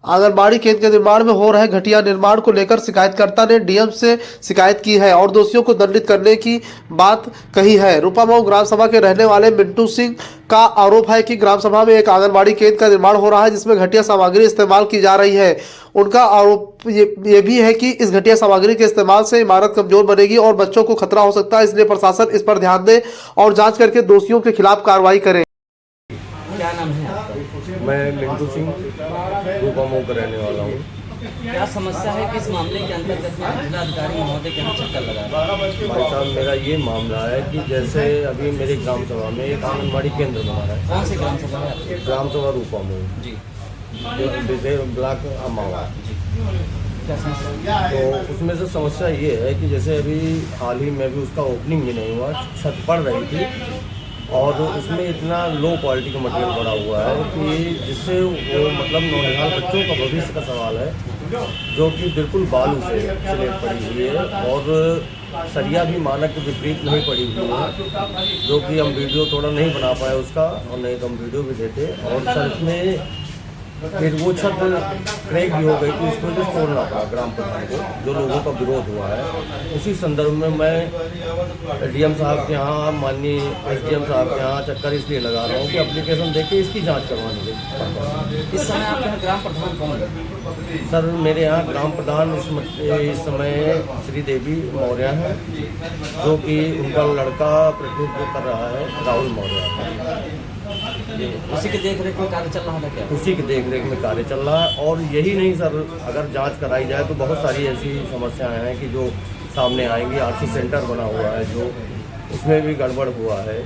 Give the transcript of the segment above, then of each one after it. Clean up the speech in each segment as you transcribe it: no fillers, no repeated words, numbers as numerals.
आंगनबाड़ी केंद्र के निर्माण में हो रहे घटिया निर्माण को लेकर शिकायतकर्ता ने डीएम से शिकायत की है और दोषियों को दंडित करने की बात कही है। रूपामऊ ग्राम सभा के रहने वाले मिंटू सिंह का आरोप है कि ग्राम सभा में एक आंगनबाड़ी केंद्र का निर्माण हो रहा है जिसमें घटिया सामग्री इस्तेमाल की जा रही है। उनका आरोप ये भी है कि इस घटिया सामग्री के इस्तेमाल से इमारत कमजोर बनेगी और बच्चों को खतरा हो सकता है, इसलिए प्रशासन इस पर ध्यान दे और जांच करके दोषियों के खिलाफ कार्रवाई करे। क्या नाम है आपका? मैं मिंटू सिंह रूपामऊ का रहने वाला हूँ। क्या समस्या है, किस मामले के अंतर्गत में जिलाधिकारी महोदय के यहाँ चक्कर लगा रहे हैं? भाई साहब, मेरा ये मामला है कि जैसे अभी मेरी ग्राम सभा में एक आंगनबाड़ी केंद्र बना रहा है। कौन सी ग्राम सभा है आपकी? ग्राम सभा रूपामऊ जी, ब्लॉक अमावा। क्या समस्या? तो उसमें से समस्या ये है कि जैसे अभी हाल ही में भी उसका ओपनिंग भी नहीं हुआ, छत पड़ रही थी और उसमें इतना लो क्वालिटी का मटेरियल पड़ा हुआ है कि जिससे वो मतलब नौनिहाल बच्चों का भविष्य का सवाल है, जो कि बिल्कुल बालू से स्लेब पड़ी हुई है और सरिया भी मानक के विपरीत नहीं पड़ी हुई है, जो कि हम वीडियो थोड़ा नहीं बना पाए उसका, और नहीं तो हम वीडियो भी देते। और सर इसमें फिर वो छत क्रैक भी हो गई थी, उसको भी तोड़ना पड़ा ग्राम प्रधान को, जो लोगों का विरोध हुआ है। उसी संदर्भ में मैं डीएम साहब के यहाँ, माननीय एसडीएम साहब के यहाँ चक्कर इसलिए लगा रहा हूँ कि एप्लीकेशन देके इसकी जांच करवानी है। इस समय आपके यहाँ ग्राम प्रधान कौन है? सर मेरे यहाँ ग्राम प्रधान इस समय श्रीदेवी मौर्य है, जो कि उनका लड़का प्रतिनिधित्व कर रहा है, राहुल मौर्य। उसी के देख रेख में कार्य चल रहा था क्या? उसी के देख रेख में कार्य चल रहा है। और यही नहीं सर, अगर जांच कराई जाए तो बहुत सारी ऐसी समस्याएं हैं कि जो सामने आएंगी। आरसी सेंटर बना हुआ है जो, उसमें भी गड़बड़ हुआ है,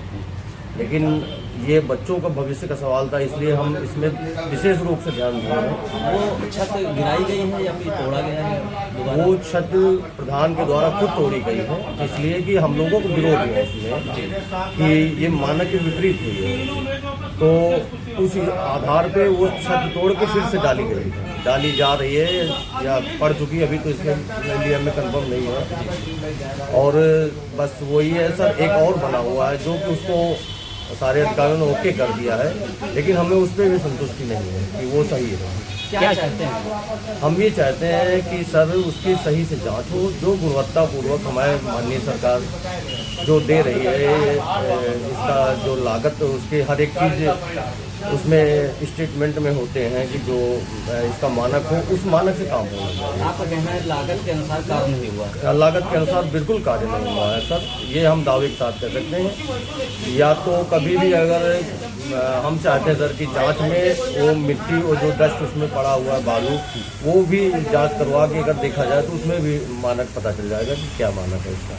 लेकिन ये बच्चों का भविष्य का सवाल था, इसलिए हम इसमें विशेष रूप से ध्यान दिए हैं। वो छत गिराई गई है या फिर तोड़ा गया है दोबारा? वो छत प्रधान के द्वारा खुद तोड़ी गई है, इसलिए कि हम लोगों को विरोध हुआ उसमें कि ये मानक के विपरीत हुई है। तो उस आधार पे वो छत तोड़ के फिर से डाली गई है, डाली जा रही है या पड़ चुकी, अभी तो इसके इंडिया में कंफर्म नहीं है। और बस वही है सर, एक और बना हुआ है जो कि उसको सारे अधिकारियों ने ओके कर दिया है, लेकिन हमें उस पर भी संतुष्टि नहीं है कि वो सही है। क्या चाहते हैं? हम ये चाहते हैं कि सर उसकी सही से जांच हो, जो गुणवत्तापूर्वक हमारे माननीय सरकार जो दे रही है, इसका जो लागत उसके हर एक चीज़ उसमें स्टेटमेंट में होते हैं कि जो इसका मानक हो, उस मानक से काम होना चाहिए। आपका कहना है लागत के अनुसार कार्य नहीं हुआ? लागत के अनुसार बिल्कुल कार्य नहीं हुआ है सर, ये हम दावे के साथ कह सकते हैं। या तो कभी भी अगर हम चाहते हैं सर कि जांच में वो मिट्टी और जो डस्ट उसमें पड़ा हुआ है, बालू, वो भी जांच करवा के अगर देखा जाए तो उसमें भी मानक पता चल जाएगा कि क्या मानक है इसका।